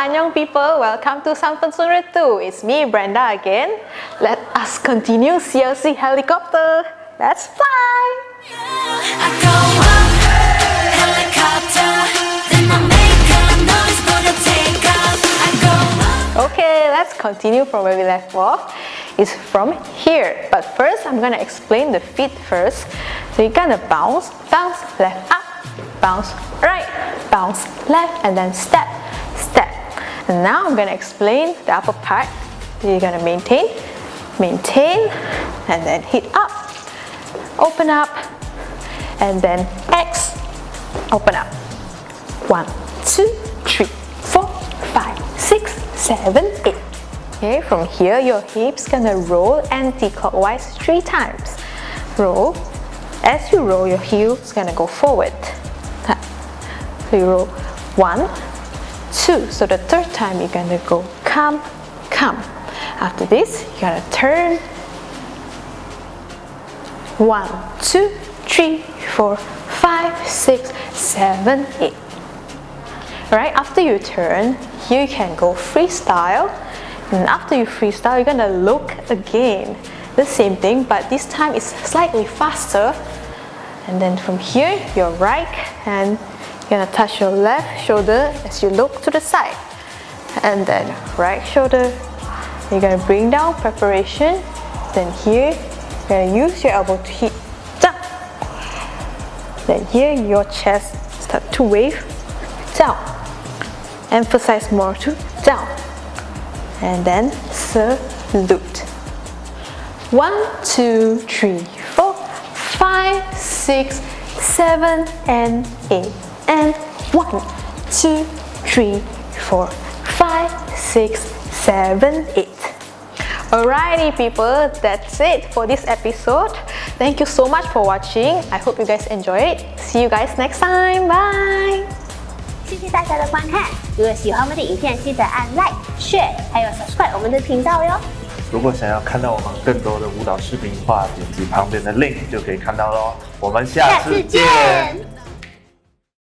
Annyeong people, welcome to 三分钟热度. It's me, Brenda again. Let us continue CLC helicopter. Let's fly! I go up, helicopter, then I make a noise for the takeoff. I go up. Okay, let's continue from where we left off. It's from here. But first, I'm gonna explain the feet first. So you're gonna bounce, bounce, left up, bounce, right, bounce, left, and then step, step. And now I'm gonna explain the upper part. You're gonna maintain, maintain, and then hit up, open up, and then X, open up. 1, 2, 3, 4, 5, 6, 7, 8. Okay, from here your hips gonna roll anti-clockwise 3 times. Roll. As you roll, your heel's gonna go forward. So you roll 1, 2. So the third time you're gonna go come, come. After this, you're gonna turn. 1, 2, 3, 4, 5, 6, 7, 8. Alright, after you turn, here you can go freestyle. And after you freestyle, you're gonna look again. The same thing, but this time it's slightly faster. And then from here, your right hand, you're gonna touch your left shoulder as you look to the side. And then right shoulder, you're gonna bring down preparation. Then here, you're gonna use your elbow to hit jump. Then here, your chest start to wave down. Emphasize more to down. And then salute. 1, 2, 3, 4, 5, 6, 7, and 8. And 1, 2, 3, 4, 5, 6, 7, 8. Alrighty people, that's it for this episode. Thank you so much for watching. I hope you guys enjoy it. See you guys next time. Bye! 谢谢大家的观看，如果喜欢我们的影片，记得按 like、share， 还有 subscribe 我们的频道哟。如果想要看到我们更多的舞蹈视频的话，点击旁边的 link 就可以看到咯。我们下次见。